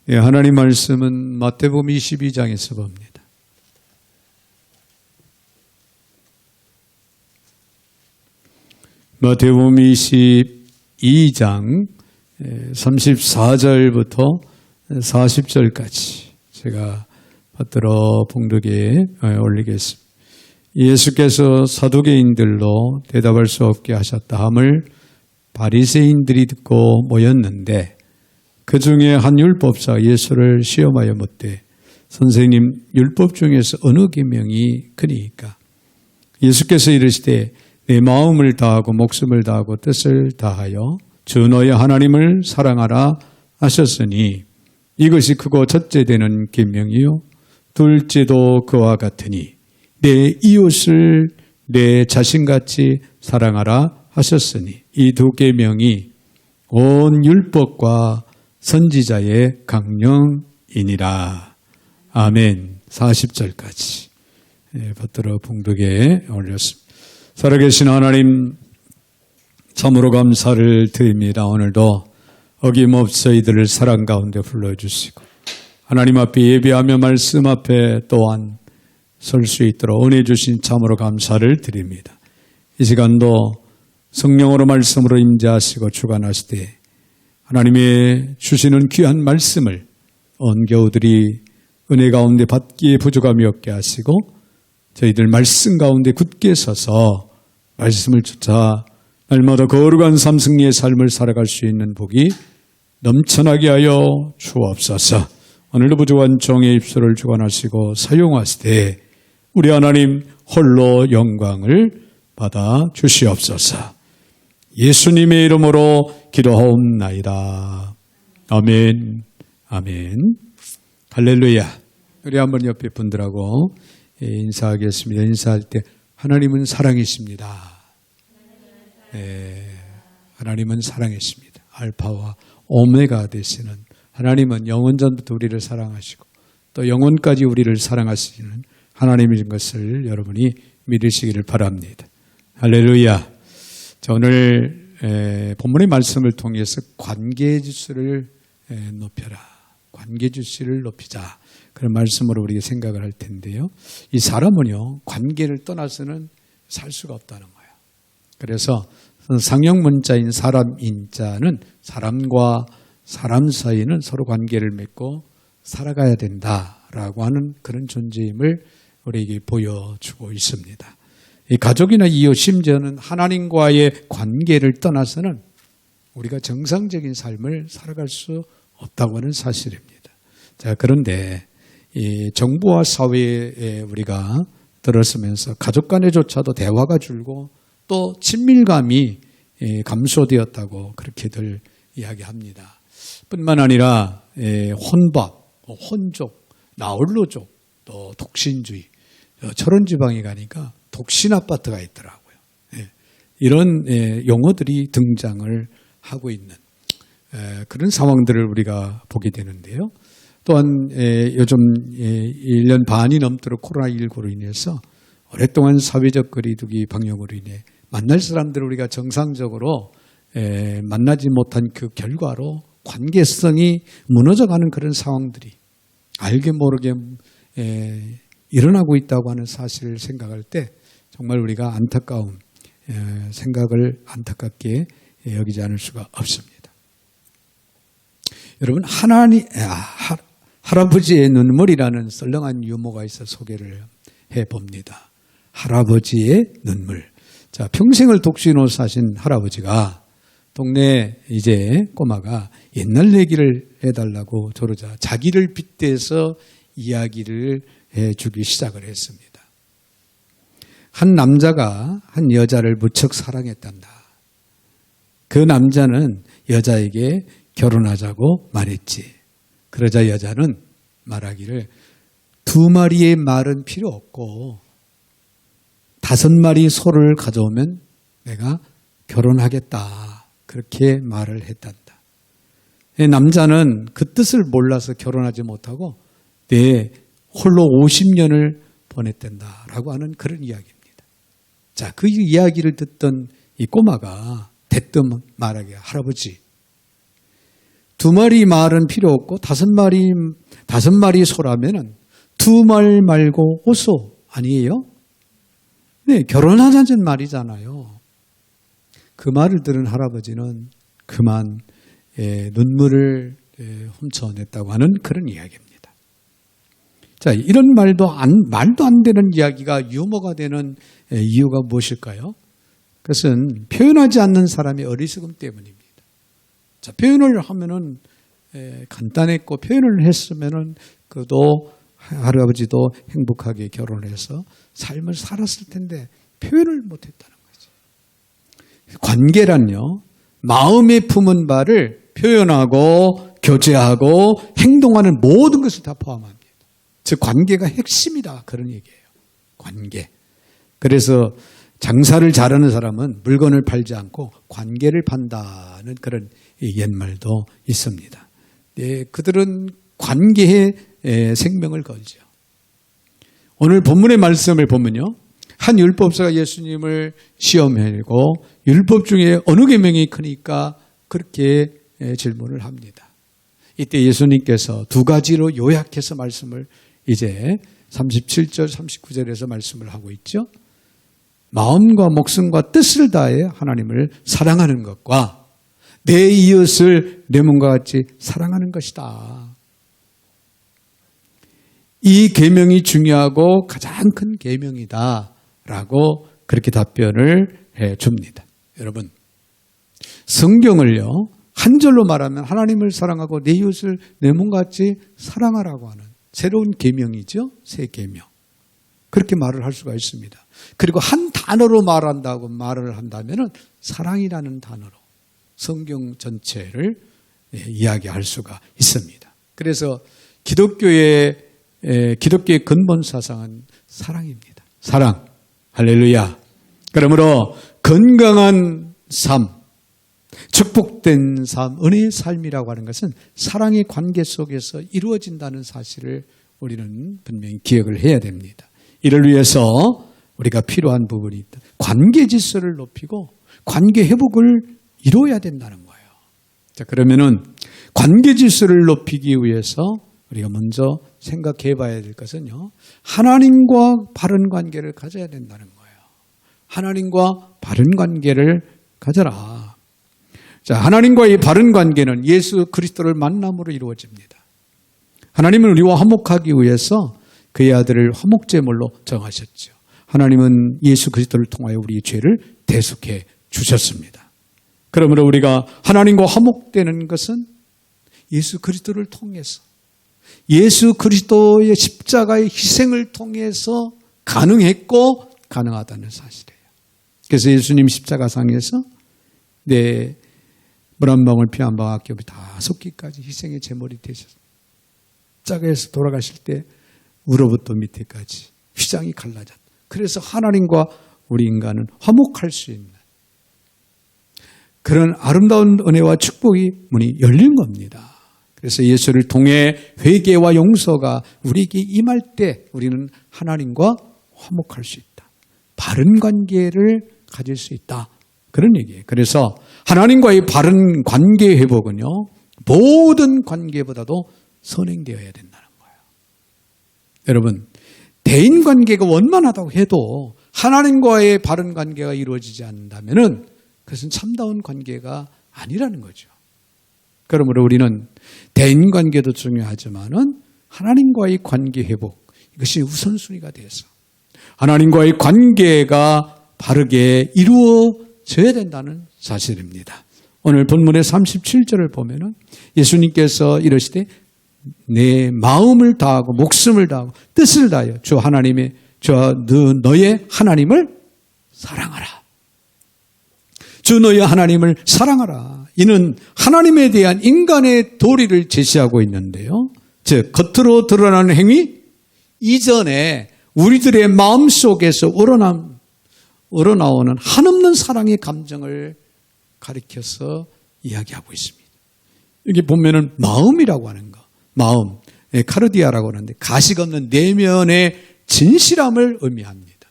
예, 하나님 말씀은 마태복음 22장에서 봅니다. 마태복음 22장 34절부터 40절까지 제가 받들어 봉독에 올리겠습니다. 예수께서 사두개인들로 대답할 수 없게 하셨다 함을 바리새인들이 듣고 모였는데 그 중에 한 율법사가 예수를 시험하여 묻되 선생님 율법 중에서 어느 계명이 크니까? 예수께서 이르시되 내 마음을 다하고 목숨을 다하고 뜻을 다하여 주 너의 하나님을 사랑하라 하셨으니 이것이 크고 첫째 되는 계명이요 둘째도 그와 같으니 내 이웃을 내 자신같이 사랑하라 하셨으니 이 두 계명이 온 율법과 선지자의 강령이니라. 아멘. 40절까지 받들어 봉독에 올렸습니다. 살아계신 하나님 참으로 감사를 드립니다. 오늘도 어김없이 이들을 사랑 가운데 불러주시고 하나님 앞에 예배하며 말씀 앞에 또한 설 수 있도록 은혜 주신 참으로 감사를 드립니다. 이 시간도 성령으로 말씀으로 임재하시고 주관하시되 하나님의 주시는 귀한 말씀을 언교우들이 은혜 가운데 받기에 부족함이 없게 하시고 저희들 말씀 가운데 굳게 서서 말씀을 쫓아 날마다 거룩한 삼승리의 삶을 살아갈 수 있는 복이 넘쳐나게 하여 주옵소서. 오늘도 부족한 종의 입술을 주관하시고 사용하시되 우리 하나님 홀로 영광을 받아 주시옵소서. 예수님의 이름으로 기도하옵나이다. 아멘. 아멘. 할렐루야. 우리 한번 옆에 분들하고 인사하겠습니다. 인사할 때 하나님은 사랑이십니다. 네, 하나님은 사랑이십니다. 알파와 오메가 되시는 하나님은 영원 전부터 우리를 사랑하시고 또 영원까지 우리를 사랑하시는 하나님인 것을 여러분이 믿으시기를 바랍니다. 할렐루야. 자, 오늘 본문의 말씀을 통해서 관계지수를 높여라. 관계지수를 높이자. 그런 말씀으로 우리가 생각을 할 텐데요. 이 사람은요, 관계를 떠나서는 살 수가 없다는 거예요. 그래서 상형 문자인 사람인자는 사람과 사람 사이는 서로 관계를 맺고 살아가야 된다라고 하는 그런 존재임을 우리에게 보여주고 있습니다. 이 가족이나 이웃 심지어는 하나님과의 관계를 떠나서는 우리가 정상적인 삶을 살아갈 수 없다고 하는 사실입니다. 자, 그런데 이 정부와 사회에 우리가 들어서면서 가족 간에조차도 대화가 줄고 또 친밀감이 감소되었다고 그렇게들 이야기합니다. 뿐만 아니라 혼밥, 혼족, 나홀로족, 또 독신주의, 저런 지방에 가니까 독신 아파트가 있더라고요. 이런 용어들이 등장을 하고 있는 그런 상황들을 우리가 보게 되는데요. 또한 요즘 1년 반이 넘도록 코로나19로 인해서 오랫동안 사회적 거리두기 방역으로 인해 만날 사람들을 우리가 정상적으로 만나지 못한 그 결과로 관계성이 무너져가는 그런 상황들이 알게 모르게 일어나고 있다고 하는 사실을 생각할 때 정말 우리가 안타까운 생각을 안타깝게 여기지 않을 수가 없습니다. 여러분, 할아버지의 눈물이라는 썰렁한 유머가 있어 소개를 해봅니다. 할아버지의 눈물. 자, 평생을 독신으로 사신 할아버지가 동네 이제 꼬마가 옛날 얘기를 해달라고 저러자 자기를 빗대서 이야기를 해주기 시작을 했습니다. 한 남자가 한 여자를 무척 사랑했단다. 그 남자는 여자에게 결혼하자고 말했지. 그러자 여자는 말하기를 2마리의 말은 필요 없고 5마리 소를 가져오면 내가 결혼하겠다. 그렇게 말을 했단다. 남자는 그 뜻을 몰라서 결혼하지 못하고 내 홀로 50년을 보냈단다라고 하는 그런 이야기입니다. 자, 그 이야기를 듣던 이 꼬마가 대뜸 말하기를 할아버지 두 마리 말은 필요 없고 다섯 마리 소라면은 두 말 말고 오소 아니에요? 네, 결혼하자는 말이잖아요. 그 말을 들은 할아버지는 그만 눈물을 훔쳐냈다고 하는 그런 이야기입니다. 자, 이런 말도 안 되는 이야기가 유머가 되는 이유가 무엇일까요? 그것은 표현하지 않는 사람의 어리석음 때문입니다. 자, 표현을 하면은 간단했고 표현을 했으면은 그도 할아버지도 행복하게 결혼해서 삶을 살았을 텐데 표현을 못했다는 거죠. 관계란요, 마음에 품은 바를 표현하고 교제하고 행동하는 모든 것을 다 포함합니다. 즉 관계가 핵심이다 그런 얘기예요. 관계. 그래서 장사를 잘하는 사람은 물건을 팔지 않고 관계를 판다는 그런 옛말도 있습니다. 네, 그들은 관계에 생명을 걸죠. 오늘 본문의 말씀을 보면요, 한 율법사가 예수님을 시험하고 율법 중에 어느 계명이 크니까 그렇게 질문을 합니다. 이때 예수님께서 두 가지로 요약해서 말씀을 이제 37절 39절에서 말씀을 하고 있죠. 마음과 목숨과 뜻을 다해 하나님을 사랑하는 것과 내 이웃을 내 몸과 같이 사랑하는 것이다. 이 계명이 중요하고 가장 큰 계명이다라고 그렇게 답변을 해 줍니다. 여러분, 성경을요, 한 절로 말하면 하나님을 사랑하고 내 이웃을 내 몸과 같이 사랑하라고 하는 새로운 계명이죠. 새 계명. 그렇게 말을 할 수가 있습니다. 그리고 한 단어로 말한다고 말을 한다면은 사랑이라는 단어로 성경 전체를 이야기할 수가 있습니다. 그래서 기독교의 근본 사상은 사랑입니다. 사랑. 할렐루야. 그러므로 건강한 삶, 축복된 삶, 은혜의 삶이라고 하는 것은 사랑의 관계 속에서 이루어진다는 사실을 우리는 분명히 기억을 해야 됩니다. 이를 위해서 우리가 필요한 부분이 있다. 관계 질서를 높이고 관계 회복을 이루어야 된다는 거예요. 자, 그러면은 관계 질서를 높이기 위해서 우리가 먼저 생각해 봐야 될 것은요, 하나님과 바른 관계를 가져야 된다는 거예요. 하나님과 바른 관계를 가져라. 자, 하나님과의 바른 관계는 예수 그리스도를 만남으로 이루어집니다. 하나님은 우리와 화목하기 위해서 그의 아들을 화목제물로 정하셨죠. 하나님은 예수 그리스도를 통하여 우리의 죄를 대속해 주셨습니다. 그러므로 우리가 하나님과 화목되는 것은 예수 그리스도를 통해서, 예수 그리스도의 십자가의 희생을 통해서 가능했고 가능하다는 사실이에요. 그래서 예수님 십자가상에서 내 물 한 방울 피 한 방울 아껴 다 쏟기까지 희생의 제물이 되셨습니다. 십자가에서 돌아가실 때 우로부터 밑에까지 휘장이 갈라졌다. 그래서 하나님과 우리 인간은 화목할 수 있는 그런 아름다운 은혜와 축복의 문이 열린 겁니다. 그래서 예수를 통해 회개와 용서가 우리에게 임할 때 우리는 하나님과 화목할 수 있다. 바른 관계를 가질 수 있다. 그런 얘기예요. 그래서 하나님과의 바른 관계 회복은요, 모든 관계보다도 선행되어야 된다는 거예요. 여러분, 대인 관계가 원만하다고 해도 하나님과의 바른 관계가 이루어지지 않는다면은 그것은 참다운 관계가 아니라는 거죠. 그러므로 우리는 대인 관계도 중요하지만은 하나님과의 관계 회복, 이것이 우선순위가 돼서 하나님과의 관계가 바르게 이루어져야 된다는 사실입니다. 오늘 본문의 37절을 보면은 예수님께서 이러시되 내 마음을 다하고 목숨을 다하고 뜻을 다하여 주 하나님의 너의 하나님을 사랑하라. 주 너의 하나님을 사랑하라. 이는 하나님에 대한 인간의 도리를 제시하고 있는데요. 즉 겉으로 드러나는 행위 이전에 우리들의 마음속에서 우러나오는 한없는 사랑의 감정을 가리켜서 이야기하고 있습니다. 여기 보면은 마음이라고 하는 거, 마음, 카르디아라고 하는데 가식 없는 내면의 진실함을 의미합니다.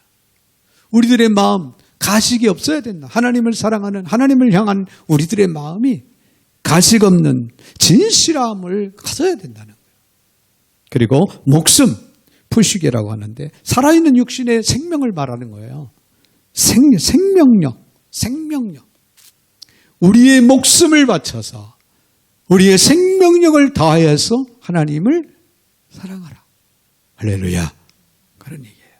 우리들의 마음, 가식이 없어야 된다. 하나님을 사랑하는, 하나님을 향한 우리들의 마음이 가식 없는 진실함을 가져야 된다는 거예요. 그리고 목숨, 푸시게라고 하는데 살아있는 육신의 생명을 말하는 거예요. 생명력. 우리의 목숨을 바쳐서 우리의 생명력을 다하여서 하나님을 사랑하라. 할렐루야. 그런 얘기예요.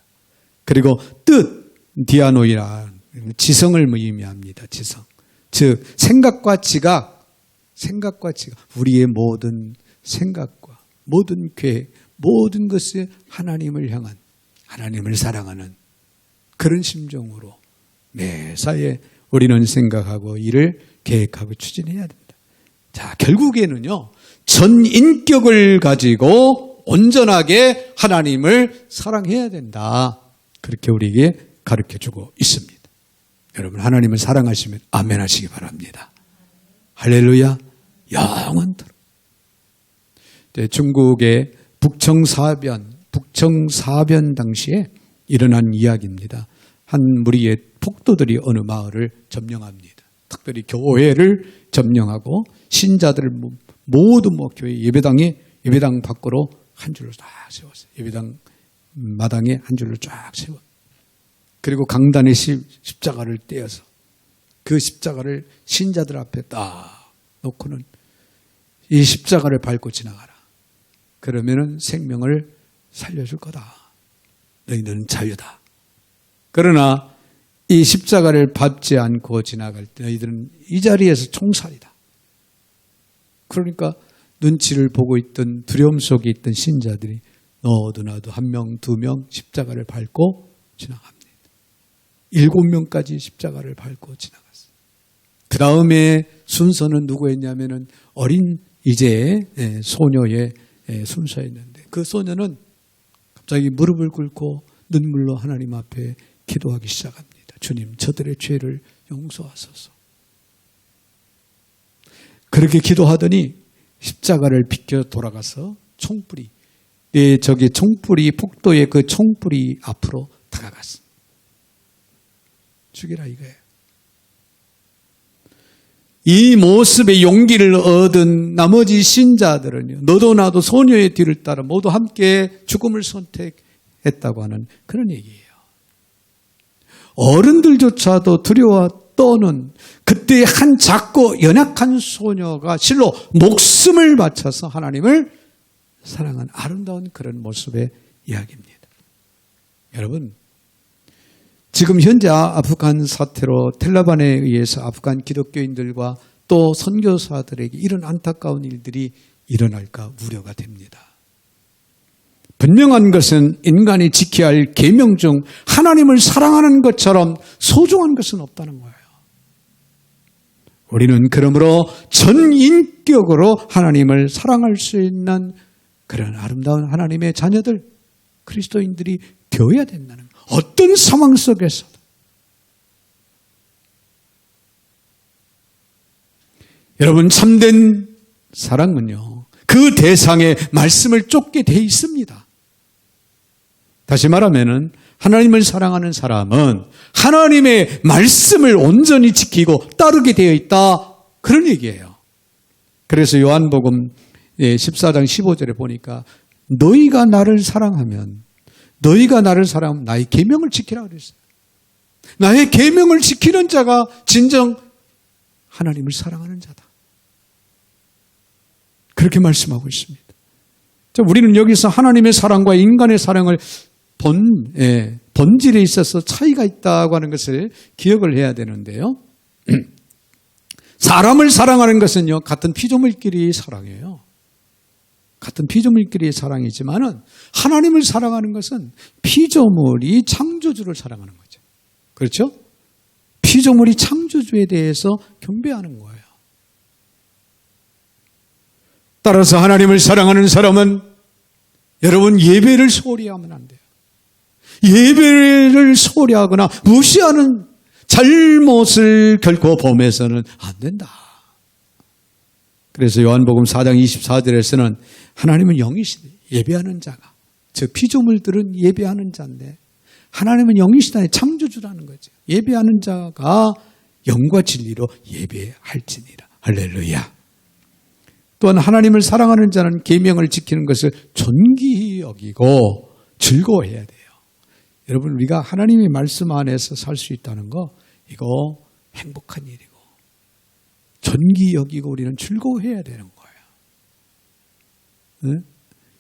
그리고 뜻, 디아노이라 지성을 의미합니다. 지성. 즉 생각과 지각, 우리의 모든 생각과 모든 계획, 모든 것이 하나님을 향한, 하나님을 사랑하는 그런 심정으로 매사에 우리는 생각하고 일을 계획하고 추진해야 됩니다. 자, 결국에는요, 전 인격을 가지고 온전하게 하나님을 사랑해야 된다. 그렇게 우리에게 가르쳐주고 있습니다. 여러분, 하나님을 사랑하시면 아멘 하시기 바랍니다. 할렐루야. 영원토록. 중국의 북청사변 당시에 일어난 이야기입니다. 한 무리의 폭도들이 어느 마을을 점령합니다. 특별히 교회를 점령하고 신자들을 모두 교회 예배당 밖으로 한 줄로 쫙 세웠어요. 예배당 마당에 한 줄로 쫙 세워. 그리고 강단에 십자가를 떼어서 그 십자가를 신자들 앞에 딱 놓고는 이 십자가를 밟고 지나가라. 그러면은 생명을 살려줄 거다. 너희들은 자유다. 그러나 이 십자가를 밟지 않고 지나갈 때 너희들은 이 자리에서 총살이다. 그러니까 눈치를 보고 있던 두려움 속에 있던 신자들이 너도 나도 한 명, 두 명 십자가를 밟고 지나갑니다. 7명까지 십자가를 밟고 지나갔어요. 그 다음에 순서는 누구였냐면은 어린 이제 소녀의 순서였는데 그 소녀는 갑자기 무릎을 꿇고 눈물로 하나님 앞에 기도하기 시작합니다. 주님, 저들의 죄를 용서하소서. 그렇게 기도하더니 십자가를 비껴 돌아가서 총불이, 총불이 폭도의 그 총불이 앞으로 다가갔습니다. 죽이라 이거예요. 이 모습의 용기를 얻은 나머지 신자들은요, 너도 나도 소녀의 뒤를 따라 모두 함께 죽음을 선택했다고 하는 그런 얘기예요. 어른들조차도 두려워 떠는 그때 한 작고 연약한 소녀가 실로 목숨을 바쳐서 하나님을 사랑한 아름다운 그런 모습의 이야기입니다. 여러분, 지금 현재 아프간 사태로 텔레반에 의해서 아프간 기독교인들과 또 선교사들에게 이런 안타까운 일들이 일어날까 우려가 됩니다. 분명한 것은 인간이 지켜야 할 계명 중 하나님을 사랑하는 것처럼 소중한 것은 없다는 거예요. 우리는 그러므로 전 인격으로 하나님을 사랑할 수 있는 그런 아름다운 하나님의 자녀들, 그리스도인들이 되어야 된다는 거예요. 어떤 상황 속에서도. 여러분, 참된 사랑은요, 그 대상의 말씀을 쫓게 돼 있습니다. 다시 말하면은 하나님을 사랑하는 사람은 하나님의 말씀을 온전히 지키고 따르게 되어 있다. 그런 얘기예요. 그래서 요한복음 14장 15절에 보니까 너희가 나를 사랑하면 나의 계명을 지키라 그랬어요. 나의 계명을 지키는 자가 진정 하나님을 사랑하는 자다. 그렇게 말씀하고 있습니다. 우리는 여기서 하나님의 사랑과 인간의 사랑을 본질에 있어서 차이가 있다고 하는 것을 기억을 해야 되는데요. 사람을 사랑하는 것은요, 같은 피조물끼리의 사랑이에요. 같은 피조물끼리의 사랑이지만은 하나님을 사랑하는 것은 피조물이 창조주를 사랑하는 거죠. 그렇죠? 피조물이 창조주에 대해서 경배하는 거예요. 따라서 하나님을 사랑하는 사람은 여러분 예배를 소홀히 하면 안 돼요. 예배를 소홀히 하거나 무시하는 잘못을 결코 범해서는 안 된다. 그래서 요한복음 4장 24절에서는 하나님은 영이시다. 예배하는 자가. 즉 피조물들은 예배하는 자인데 하나님은 영이시다. 창조주라는 거죠. 예배하는 자가 영과 진리로 예배할지니라. 할렐루야. 또한 하나님을 사랑하는 자는 계명을 지키는 것을 존귀히 여기고 즐거워해야 돼요. 여러분, 우리가 하나님의 말씀 안에서 살 수 있다는 거, 이거 행복한 일이고 존귀히 여기고 우리는 즐거워해야 되는 거예요. 네?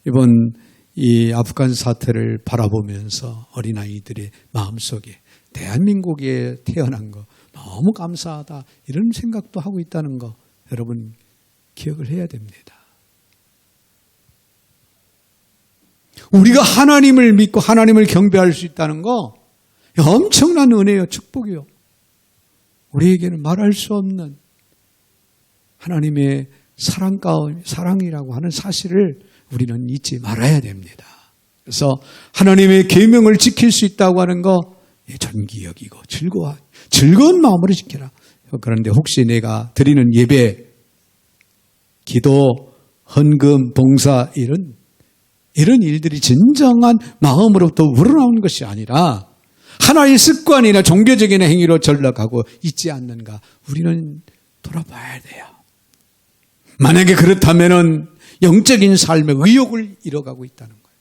이번 이 아프간 사태를 바라보면서 어린아이들의 마음속에 대한민국에 태어난 거 너무 감사하다, 이런 생각도 하고 있다는 거 여러분 기억을 해야 됩니다. 우리가 하나님을 믿고 하나님을 경배할 수 있다는 거 엄청난 은혜요, 축복이요. 우리에게는 말할 수 없는 하나님의 사랑이라고 하는 사실을 우리는 잊지 말아야 됩니다. 그래서 하나님의 계명을 지킬 수 있다고 하는 거 존귀히 여기고 즐거운 마음으로 지켜라. 그런데 혹시 내가 드리는 예배, 기도, 헌금, 봉사, 이런 일들이 진정한 마음으로부터 우러나오는 것이 아니라 하나의 습관이나 종교적인 행위로 전락하고 있지 않는가, 우리는 돌아봐야 돼요. 만약에 그렇다면은 영적인 삶의 의욕을 잃어가고 있다는 거예요.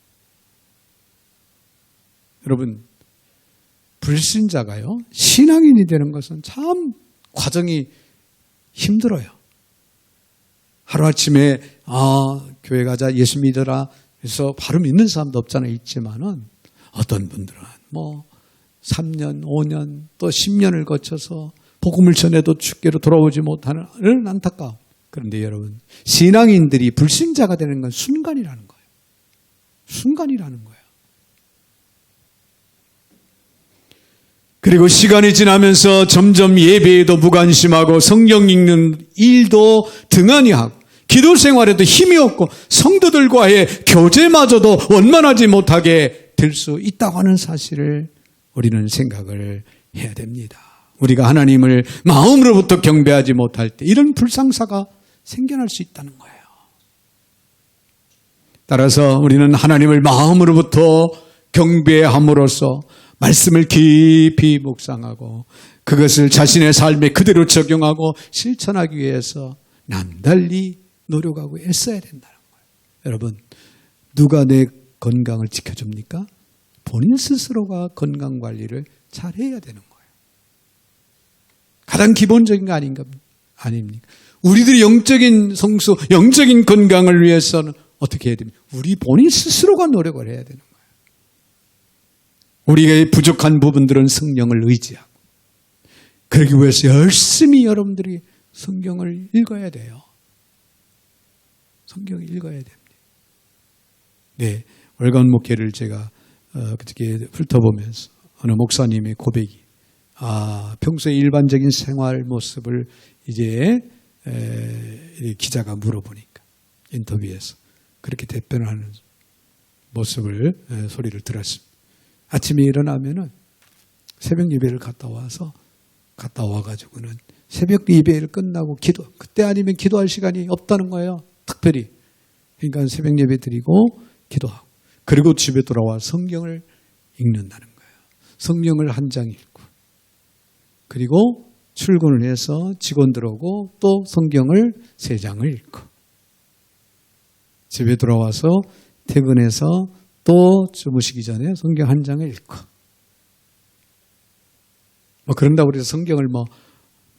여러분, 불신자가요, 신앙인이 되는 것은 참 과정이 힘들어요. 하루아침에 교회 가자, 예수 믿어라 그래서 바로 믿는 사람도 없잖아요. 있지만은 어떤 분들은 3년, 5년, 또 10년을 거쳐서 복음을 전해도 주께로 돌아오지 못하는 안타까움. 그런데 여러분, 신앙인들이 불신자가 되는 건 순간이라는 거예요. 순간이라는 거예요. 그리고 시간이 지나면서 점점 예배에도 무관심하고 성경 읽는 일도 등한히 하고 기도 생활에도 힘이 없고 성도들과의 교제마저도 원만하지 못하게 될 수 있다고 하는 사실을 우리는 생각을 해야 됩니다. 우리가 하나님을 마음으로부터 경배하지 못할 때 이런 불상사가 생겨날 수 있다는 거예요. 따라서 우리는 하나님을 마음으로부터 경배함으로써 말씀을 깊이 묵상하고 그것을 자신의 삶에 그대로 적용하고 실천하기 위해서 남달리 노력하고 애써야 된다는 거예요. 여러분, 누가 내 건강을 지켜줍니까? 본인 스스로가 건강관리를 잘 해야 되는 거예요. 가장 기본적인 거 아닙니까? 우리들이 영적인 성수, 영적인 건강을 위해서는 어떻게 해야 됩니까? 우리 본인 스스로가 노력을 해야 되는 거예요. 우리의 부족한 부분들은 성령을 의지하고, 그러기 위해서 열심히 여러분들이 성경을 읽어야 돼요. 성경을 읽어야 됩니다. 네, 월간 목회를 제가 그렇게 훑어보면서 어느 목사님의 고백이, 평소에 일반적인 생활 모습을 이제 기자가 물어보니까 인터뷰에서 그렇게 대변하는 모습을 소리를 들었습니다. 아침에 일어나면은 새벽 예배를 갔다 와가지고는 새벽 예배를 끝나고 그때 아니면 기도할 시간이 없다는 거예요. 특별히. 그러니까 새벽 예배 드리고 기도하고, 그리고 집에 돌아와 성경을 읽는다는 거예요. 성경을 한 장 읽고, 그리고 출근을 해서 직원들 오고 또 성경을 3장을 읽고, 집에 돌아와서 퇴근해서 또 주무시기 전에 성경 한 장을 읽고, 그런다고 해서 성경을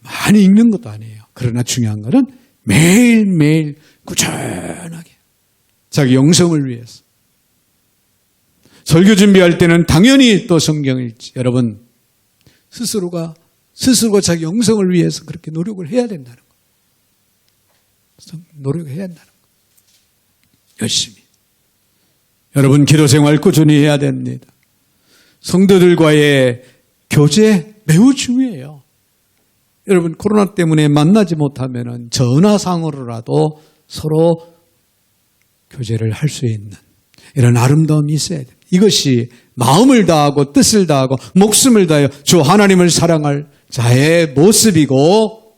많이 읽는 것도 아니에요. 그러나 중요한 것은 매일매일 꾸준하게 자기 영성을 위해서. 설교 준비할 때는 당연히 또 성경을 읽지. 여러분, 스스로가 자기 영성을 위해서 그렇게 노력을 해야 된다는 거예요. 노력해야 한다는 거예요. 열심히. 여러분, 기도 생활 꾸준히 해야 됩니다. 성도들과의 교제 매우 중요해요. 여러분, 코로나 때문에 만나지 못하면 전화상으로라도 서로 교제를 할 수 있는 이런 아름다움이 있어야 돼요. 이것이 마음을 다하고 뜻을 다하고 목숨을 다하여 주 하나님을 사랑할 자의 모습이고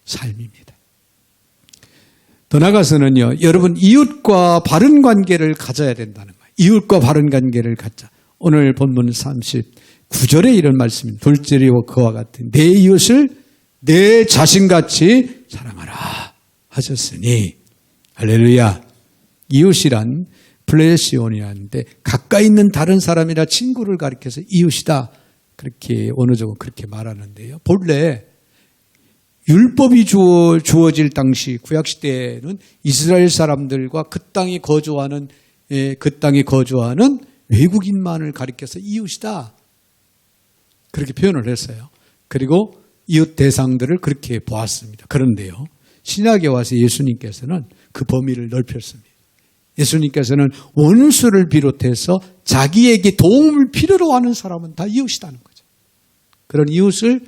삶입니다. 더 나아가서는요, 여러분, 이웃과 바른 관계를 가져야 된다는 거예요. 이웃과 바른 관계를 갖자. 오늘 본문 39절에 이런 말씀입니다. 둘째리와 그와 같은 내 이웃을 내 자신같이 사랑하라. 하셨으니 할렐루야. 이웃이란 플레시온이라는데 가까이 있는 다른 사람이나 친구를 가리켜서 이웃이다. 그렇게 어느 정도 그렇게 말하는데요. 본래 율법이 주어질 당시 구약시대에는 이스라엘 사람들과 그 땅에 거주하는 외국인만을 가리켜서 이웃이다. 그렇게 표현을 했어요. 그리고 이웃 대상들을 그렇게 보았습니다. 그런데요. 신약에 와서 예수님께서는 그 범위를 넓혔습니다. 예수님께서는 원수를 비롯해서 자기에게 도움을 필요로 하는 사람은 다 이웃이라는 거죠. 그런 이웃을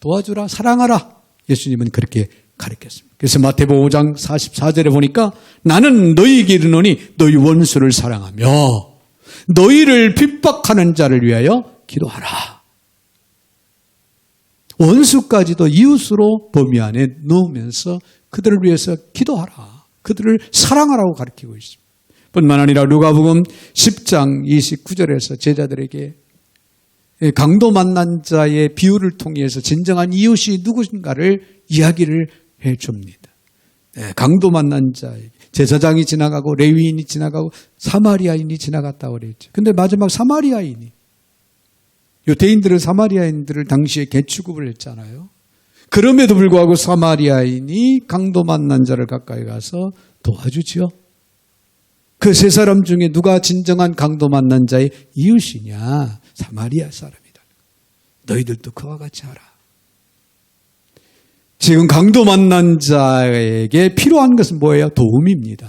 도와주라, 사랑하라. 예수님은 그렇게 가르쳤습니다. 그래서 마태복음 5장 44절에 보니까 나는 너희에게 이르노니 너희 원수를 사랑하며 너희를 핍박하는 자를 위하여 기도하라. 원수까지도 이웃으로 범위 안에 넣으면서 그들을 위해서 기도하라. 그들을 사랑하라고 가르치고 있습니다. 뿐만 아니라 누가복음 10장 29절에서 제자들에게 강도 만난 자의 비유를 통해서 진정한 이웃이 누구인가를 이야기를 해줍니다. 강도 만난 자, 제사장이 지나가고 레위인이 지나가고 사마리아인이 지나갔다고 그랬죠. 근데 마지막 사마리아인이, 유대인들은 사마리아인들을 당시에 개취급을 했잖아요. 그럼에도 불구하고 사마리아인이 강도 만난 자를 가까이 가서 도와주지요. 그 세 사람 중에 누가 진정한 강도 만난 자의 이웃이냐? 사마리아 사람이다. 너희들도 그와 같이 하라. 지금 강도 만난 자에게 필요한 것은 뭐예요? 도움입니다.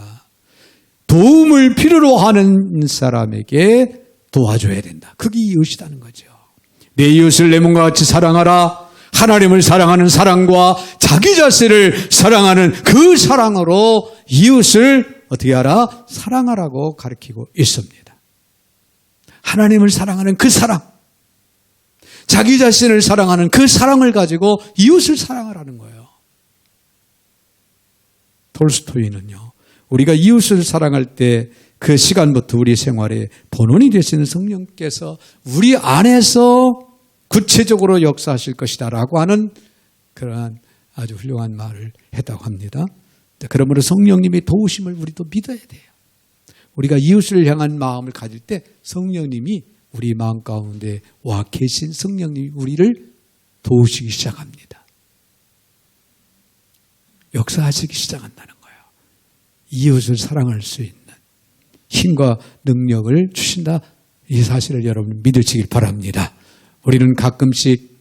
도움을 필요로 하는 사람에게 도와줘야 된다. 그게 이웃이라는 거죠. 내 이웃을 내 몸과 같이 사랑하라. 하나님을 사랑하는 사랑과 자기 자신을 사랑하는 그 사랑으로 이웃을 어떻게 하라? 사랑하라고 가르치고 있습니다. 하나님을 사랑하는 그 사랑, 자기 자신을 사랑하는 그 사랑을 가지고 이웃을 사랑하라는 거예요. 톨스토이는요, 우리가 이웃을 사랑할 때 그 시간부터 우리 생활에 본원이 되시는 성령께서 우리 안에서 구체적으로 역사하실 것이다라고 하는 그러한 아주 훌륭한 말을 했다고 합니다. 그러므로 성령님의 도우심을 우리도 믿어야 돼요. 우리가 이웃을 향한 마음을 가질 때 성령님이 우리 마음 가운데 와 계신 성령님이 우리를 도우시기 시작합니다. 역사하시기 시작한다는 거예요. 이웃을 사랑할 수 있는 힘과 능력을 주신다. 이 사실을 여러분 믿으시길 바랍니다. 우리는 가끔씩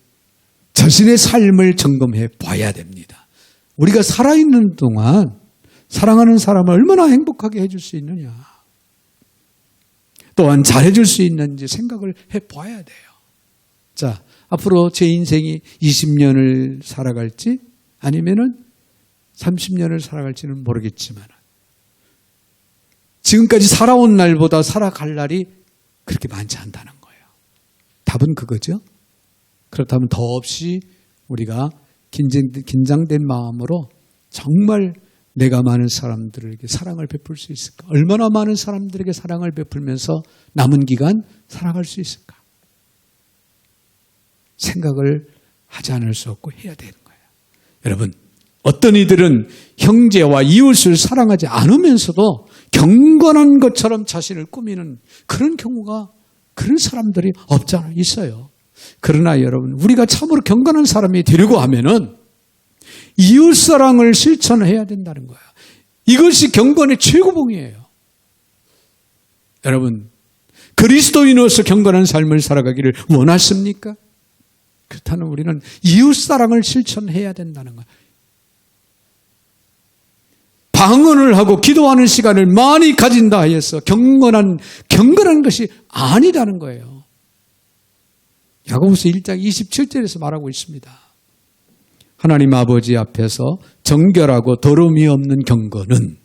자신의 삶을 점검해 봐야 됩니다. 우리가 살아있는 동안 사랑하는 사람을 얼마나 행복하게 해줄 수 있느냐. 또한 잘해줄 수 있는지 생각을 해봐야 돼요. 자, 앞으로 제 인생이 20년을 살아갈지 아니면은 30년을 살아갈지는 모르겠지만 지금까지 살아온 날보다 살아갈 날이 그렇게 많지 않다는 거예요. 답은 그거죠. 그렇다면 더없이 우리가 긴장된 마음으로 정말 내가 많은 사람들에게 사랑을 베풀 수 있을까? 얼마나 많은 사람들에게 사랑을 베풀면서 남은 기간 살아갈 수 있을까? 생각을 하지 않을 수 없고 해야 되는 거예요. 여러분, 어떤 이들은 형제와 이웃을 사랑하지 않으면서도 경건한 것처럼 자신을 꾸미는 그런 경우가, 그런 사람들이 없잖아요. 있어요. 그러나 여러분, 우리가 참으로 경건한 사람이 되려고 하면은 이웃사랑을 실천해야 된다는 거예요. 이것이 경건의 최고봉이에요. 여러분, 그리스도인으로서 경건한 삶을 살아가기를 원하십니까? 그렇다면 우리는 이웃사랑을 실천해야 된다는 거예요. 방언을 하고 기도하는 시간을 많이 가진다 해서 경건한 것이 아니라는 거예요. 야고보서 1장 27절에서 말하고 있습니다. 하나님 아버지 앞에서 정결하고 더러움이 없는 경건은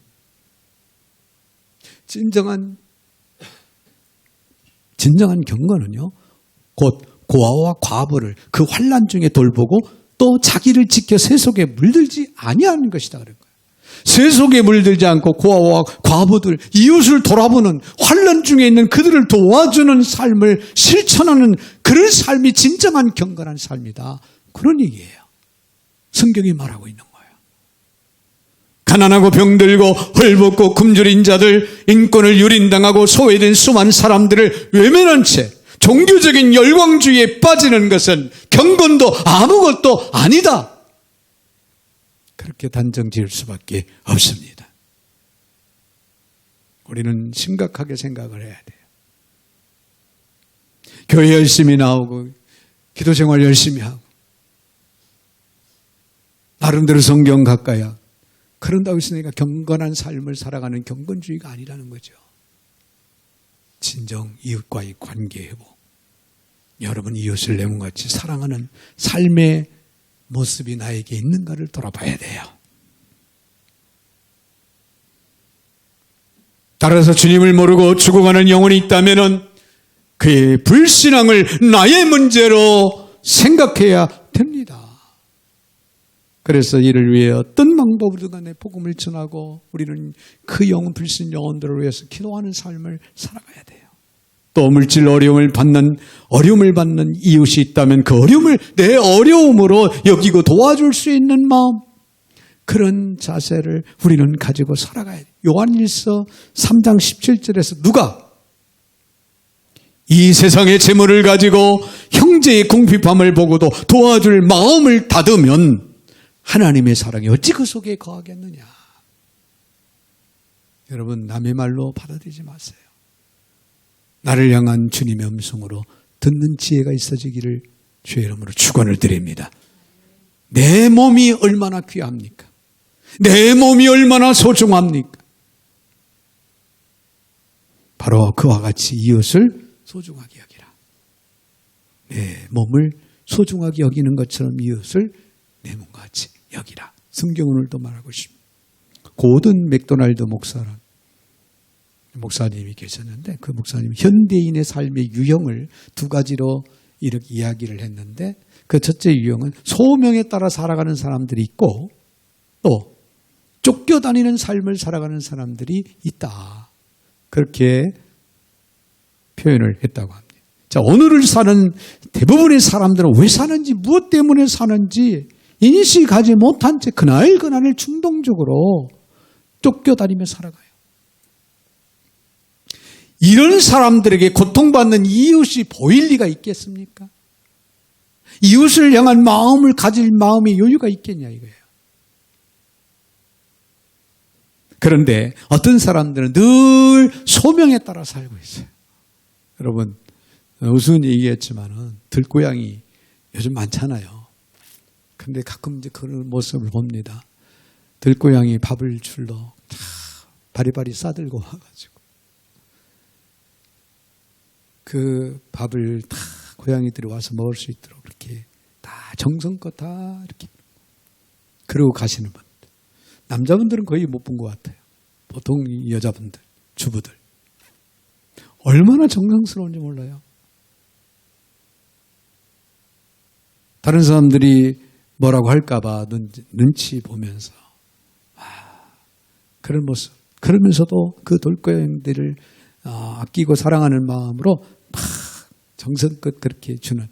진정한 경건은요, 곧 고아와 과부를 그 환난 중에 돌보고 또 자기를 지켜 세속에 물들지 아니하는 것이다 그런 거예요. 세속에 물들지 않고 고아와 과부들, 이웃을 돌아보는 환난 중에 있는 그들을 도와주는 삶을 실천하는 그런 삶이 진정한 경건한 삶이다. 그런 얘기예요. 성경이 말하고 있는 거예요. 가난하고 병들고 헐벗고 굶주린 자들, 인권을 유린당하고 소외된 수많은 사람들을 외면한 채 종교적인 열광주의에 빠지는 것은 경건도 아무것도 아니다. 그렇게 단정 지을 수밖에 없습니다. 우리는 심각하게 생각을 해야 돼요. 교회 열심히 나오고 기도 생활 열심히 하고 나름대로 성경 가까이 하고 그런다고 했으니까 경건한 삶을 살아가는 경건주의가 아니라는 거죠. 진정 이웃과의 관계회복, 여러분 이웃을 내 몸같이 사랑하는 삶의 모습이 나에게 있는가를 돌아봐야 돼요. 따라서 주님을 모르고 죽어가는 영혼이 있다면 그의 불신앙을 나의 문제로 생각해야 됩니다. 그래서 이를 위해 어떤 방법으로든 간에 복음을 전하고 우리는 그 영혼, 불신 영혼들을 위해서 기도하는 삶을 살아가야 돼요. 또 물질 어려움을 받는 이웃이 있다면 그 어려움을 내 어려움으로 여기고 도와줄 수 있는 마음, 그런 자세를 우리는 가지고 살아가야 돼요. 요한일서 3장 17절에서 누가 이 세상의 재물을 가지고 형제의 궁핍함을 보고도 도와줄 마음을 닫으면 하나님의 사랑이 어찌 그 속에 거하겠느냐. 여러분, 남의 말로 받아들이지 마세요. 나를 향한 주님의 음성으로 듣는 지혜가 있어지기를 주의 이름으로 축원을 드립니다. 내 몸이 얼마나 귀합니까? 내 몸이 얼마나 소중합니까? 바로 그와 같이 이웃을 소중하게 여기라. 내 몸을 소중하게 여기는 것처럼 이웃을 내 몸과 같이 여기라. 성경은 오늘도 말하고 있습니다. 고든 맥도날드 목사님이 계셨는데 그 목사님이 현대인의 삶의 유형을 두 가지로 이렇게 이야기를 했는데 그 첫째 유형은 소명에 따라 살아가는 사람들이 있고 또 쫓겨다니는 삶을 살아가는 사람들이 있다. 그렇게 표현을 했다고 합니다. 자, 오늘을 사는 대부분의 사람들은 왜 사는지, 무엇 때문에 사는지 인식하지 못한 채 그날그날 충동적으로 쫓겨다니며 살아가요. 이런 사람들에게 고통받는 이웃이 보일 리가 있겠습니까? 이웃을 향한 마음을 가질 마음의 여유가 있겠냐 이거예요. 그런데 어떤 사람들은 늘 소명에 따라 살고 있어요. 여러분, 우스운 얘기했지만은 들고양이 요즘 많잖아요. 근데 가끔 이제 그런 모습을 봅니다. 들고양이 밥을 줄러 다 바리바리 싸들고 와가지고 그 밥을 다 고양이들이 와서 먹을 수 있도록 그렇게 다 정성껏 다 이렇게 그러고 가시는 분들. 남자분들은 거의 못 본 것 같아요. 보통 여자분들, 주부들. 얼마나 정성스러운지 몰라요. 다른 사람들이 뭐라고 할까봐 눈치 보면서 그런 모습. 그러면서도 그 돌고양이들을 아끼고 사랑하는 마음으로 막 정성껏 그렇게 주는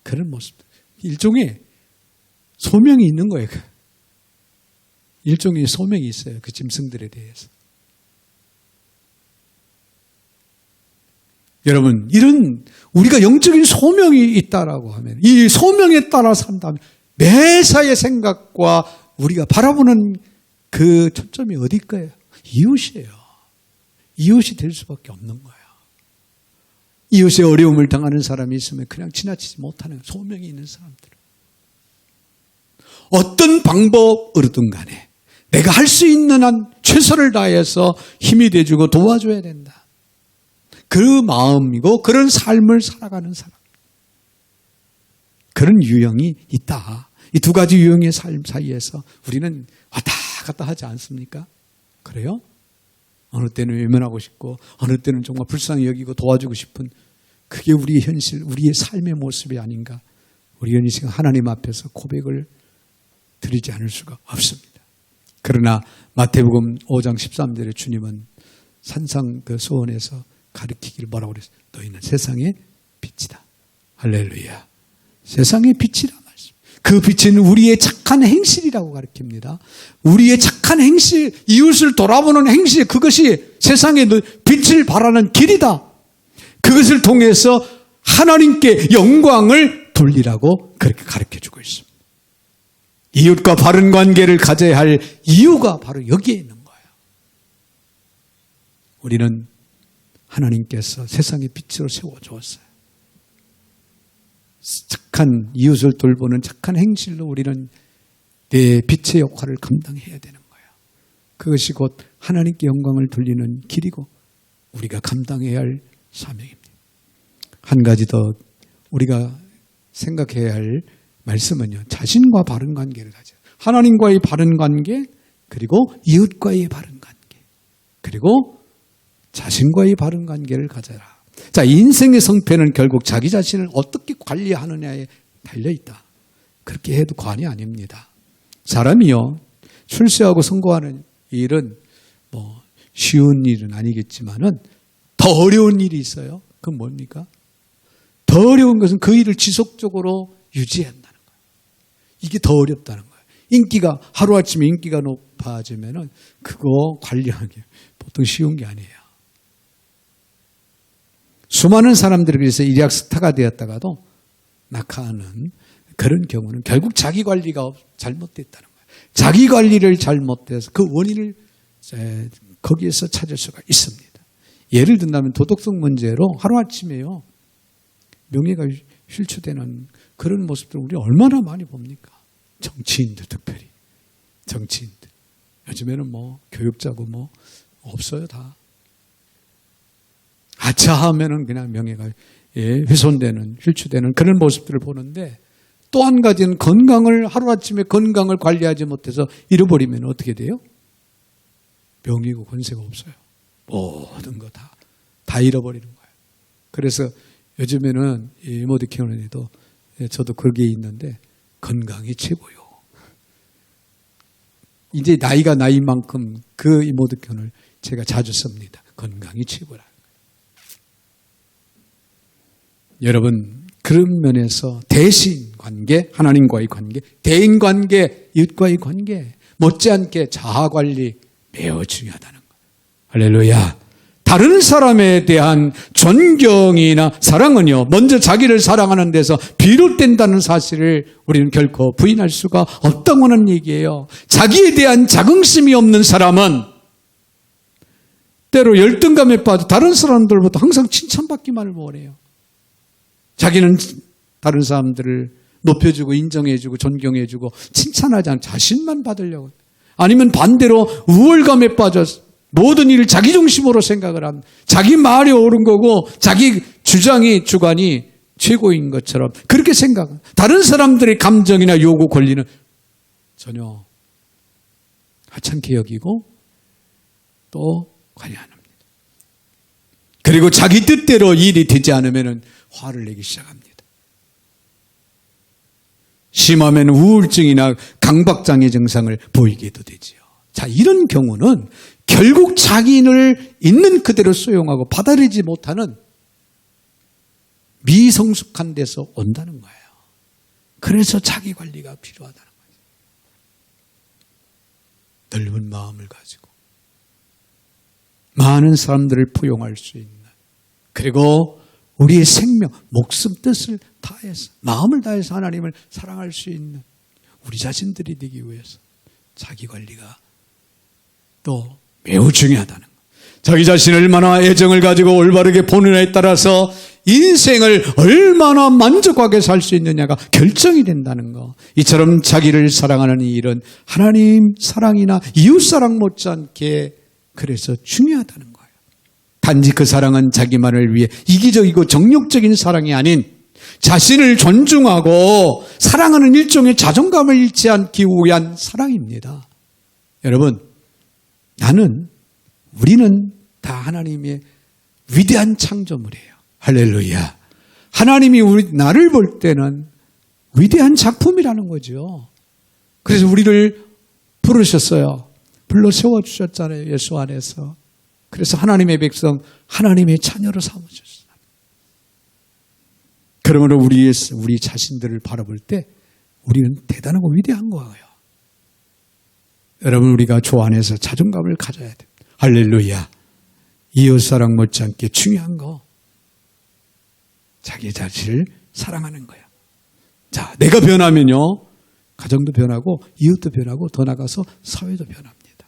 그런 모습. 일종의 소명이 있는 거예요. 일종의 소명이 있어요. 그 짐승들에 대해서. 여러분, 이런 우리가 영적인 소명이 있다라고 하면 이 소명에 따라 산다면 매사의 생각과 우리가 바라보는 그 초점이 어딜까요? 이웃이에요. 이웃이 될 수밖에 없는 거예요. 이웃의 어려움을 당하는 사람이 있으면 그냥 지나치지 못하는 소명이 있는 사람들. 어떤 방법으로든 간에 내가 할 수 있는 한 최선을 다해서 힘이 돼주고 도와줘야 된다. 그 마음이고 그런 삶을 살아가는 사람. 그런 유형이 있다. 이 두 가지 유형의 삶 사이에서 우리는 왔다 갔다 하지 않습니까? 그래요? 어느 때는 외면하고 싶고 어느 때는 정말 불쌍히 여기고 도와주고 싶은 그게 우리의 현실, 우리의 삶의 모습이 아닌가. 우리 인생 하나님 앞에서 고백을 드리지 않을 수가 없습니다. 그러나 마태복음 5장 13절에 주님은 산상 그 소원에서 가르치기를 뭐라고 그랬어요? 너희는 세상의 빛이다. 할렐루야. 세상의 빛이라 말씀. 그 빛은 우리의 착한 행실이라고 가르칩니다. 우리의 착한 행실, 이웃을 돌아보는 행실, 그것이 세상에 빛을 발하는 길이다. 그것을 통해서 하나님께 영광을 돌리라고 그렇게 가르쳐주고 있습니다. 이웃과 바른 관계를 가져야 할 이유가 바로 여기에 있는 거예요. 우리는 하나님께서 세상의 빛으로 세워주었어요. 착한 이웃을 돌보는 착한 행실로 우리는 내 빛의 역할을 감당해야 되는 거예요. 그것이 곧 하나님께 영광을 돌리는 길이고 우리가 감당해야 할 사명입니다. 한 가지 더 우리가 생각해야 할 말씀은요. 자신과 바른 관계를 가져요. 하나님과의 바른 관계, 그리고 이웃과의 바른 관계, 그리고 자신과의 바른 관계를 가져라. 자, 인생의 성패는 결국 자기 자신을 어떻게 관리하느냐에 달려있다. 그렇게 해도 관이 아닙니다. 사람이요, 출세하고 성공하는 일은 쉬운 일은 아니겠지만은 더 어려운 일이 있어요. 그건 뭡니까? 더 어려운 것은 그 일을 지속적으로 유지해야 한다는 거예요. 이게 더 어렵다는 거예요. 인기가, 하루아침에 인기가 높아지면은 그거 관리하기 보통 쉬운 게 아니에요. 수많은 사람들이 그래서 일약 스타가 되었다가도 낙하하는 그런 경우는 결국 자기 관리가 잘못됐다는 거예요. 자기 관리를 잘못해서 그 원인을 거기에서 찾을 수가 있습니다. 예를 든다면 도덕성 문제로 하루아침에요. 명예가 실추되는 그런 모습들 우리 얼마나 많이 봅니까? 정치인들 특별히. 정치인들. 요즘에는 교육자고 없어요 다. 아차하면은 그냥 명예가 훼손되는, 실추되는 그런 모습들을 보는데 또 한 가지는 건강을, 하루아침에 건강을 관리하지 못해서 잃어버리면 어떻게 돼요? 명예고 권세가 없어요. 모든 거 다 잃어버리는 거예요. 그래서 요즘에는 이모티콘에도 저도 거기에 있는데 건강이 최고요. 이제 나이가 나인 만큼 그 이모티콘을 제가 자주 씁니다. 건강이 최고라. 여러분, 그런 면에서 대신 관계, 하나님과의 관계, 대인 관계, 이웃과의 관계, 못지않게 자아 관리 매우 중요하다는 것. 할렐루야. 다른 사람에 대한 존경이나 사랑은요, 먼저 자기를 사랑하는 데서 비롯된다는 사실을 우리는 결코 부인할 수가 없다고 하는 얘기예요. 자기에 대한 자긍심이 없는 사람은 때로 열등감에 빠져 다른 사람들보다 항상 칭찬받기만을 원해요. 자기는 다른 사람들을 높여주고 인정해주고 존경해주고 칭찬하지 않고 자신만 받으려고. 아니면 반대로 우월감에 빠져서 모든 일을 자기 중심으로 생각을 한, 자기 말이 옳은 거고 자기 주장이, 주관이 최고인 것처럼 그렇게 생각은, 다른 사람들의 감정이나 요구, 권리는 전혀 하찮게 여기고 또 관여 안 합니다. 그리고 자기 뜻대로 일이 되지 않으면 화를 내기 시작합니다. 심하면 우울증이나 강박장애 증상을 보이게도 되지요. 자, 이런 경우는 결국 자기를 있는 그대로 수용하고 받아들이지 못하는 미성숙한 데서 온다는 거예요. 그래서 자기 관리가 필요하다는 거예요. 넓은 마음을 가지고 많은 사람들을 포용할 수 있는, 그리고 우리의 생명, 목숨, 뜻을 다해서, 마음을 다해서 하나님을 사랑할 수 있는 우리 자신들이 되기 위해서 자기 관리가 또 매우 중요하다는 것. 자기 자신을 얼마나 애정을 가지고 올바르게 보느냐에 따라서 인생을 얼마나 만족하게 살 수 있느냐가 결정이 된다는 것. 이처럼 자기를 사랑하는 이 일은 하나님 사랑이나 이웃 사랑 못지않게 그래서 중요하다는 거예요. 단지 그 사랑은 자기만을 위해 이기적이고 정욕적인 사랑이 아닌 자신을 존중하고 사랑하는 일종의 자존감을 잃지 않기 위한 사랑입니다. 여러분, 우리는 다 하나님의 위대한 창조물이에요. 할렐루야. 하나님이 나를 볼 때는 위대한 작품이라는 거죠. 그래서 우리를 부르셨어요. 불러 세워주셨잖아요. 예수 안에서. 그래서 하나님의 백성, 하나님의 자녀로 삼으셨어요. 그러므로 우리 자신들을 바라볼 때 우리는 대단하고 위대한 거예요. 여러분, 우리가 주 안에서 자존감을 가져야 돼요. 할렐루야. 이웃사랑 못지않게 중요한 거, 자기 자신을 사랑하는 거야. 자, 내가 변하면요, 가정도 변하고 이웃도 변하고 더 나가서 사회도 변합니다.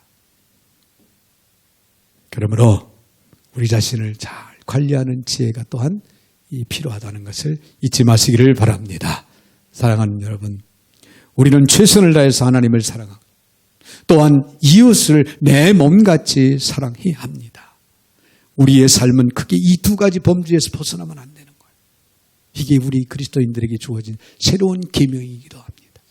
그러므로 우리 자신을 잘 관리하는 지혜가 또한 필요하다는 것을 잊지 마시기를 바랍니다. 사랑하는 여러분, 우리는 최선을 다해서 하나님을 사랑하고 또한 이웃을 내 몸같이 사랑해야 합니다. 우리의 삶은 크게 이 두 가지 범주에서 벗어나면 안 되는 거예요. 이게 우리 그리스도인들에게 주어진 새로운 계명이기도 합니다.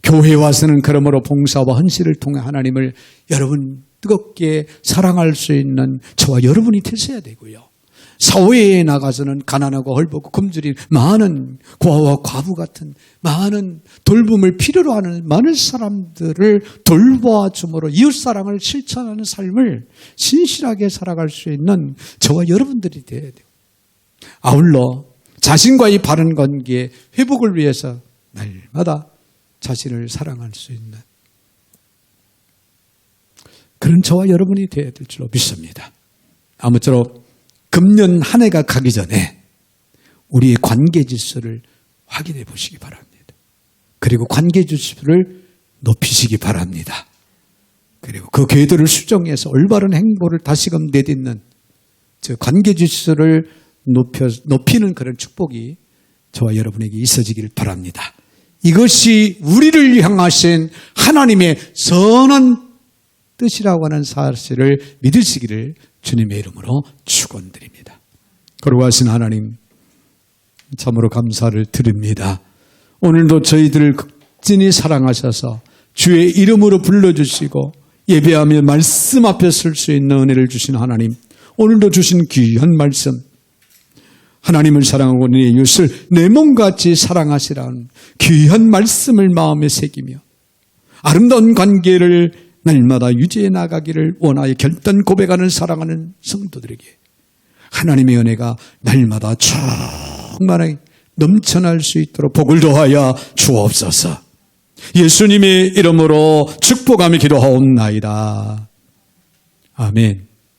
교회에 와서는 그러므로 봉사와 헌신을 통해 하나님을 여러분 뜨겁게 사랑할 수 있는 저와 여러분이 되셔야 되고요. 사회에 나가서는 가난하고 헐벗고 굶주린 많은 고아와 과부 같은 많은 돌봄을 필요로 하는 많은 사람들을 돌보아줌으로 이웃사랑을 실천하는 삶을 신실하게 살아갈 수 있는 저와 여러분들이 되어야 돼요. 아울러 자신과의 바른 관계 회복을 위해서 날마다 자신을 사랑할 수 있는 그런 저와 여러분이 되어야 될 줄로 믿습니다. 아무쪼록 금년 한 해가 가기 전에 우리의 관계 지수를 확인해 보시기 바랍니다. 그리고 관계 지수를 높이시기 바랍니다. 그리고 그 궤도를 수정해서 올바른 행보를 다시금 내딛는 저 관계 지수를 높이는 그런 축복이 저와 여러분에게 있어지기를 바랍니다. 이것이 우리를 향하신 하나님의 선한 뜻이라고 하는 사실을 믿으시기를 주님의 이름으로 축원드립니다. 거룩하신 하나님, 참으로 감사를 드립니다. 오늘도 저희들을 극진히 사랑하셔서 주의 이름으로 불러주시고 예배하며 말씀 앞에 설 수 있는 은혜를 주신 하나님, 오늘도 주신 귀한 말씀, 하나님을 사랑하고 내 이웃을 내 몸같이 사랑하시라는 귀한 말씀을 마음에 새기며 아름다운 관계를 날마다 유지해 나가기를 원하여 결단 고백하는 사랑하는 성도들에게 하나님의 은혜가 날마다 충만하게 넘쳐날 수 있도록 복을 더하여 주옵소서. 예수님의 이름으로 축복하며 기도하옵나이다. 아멘.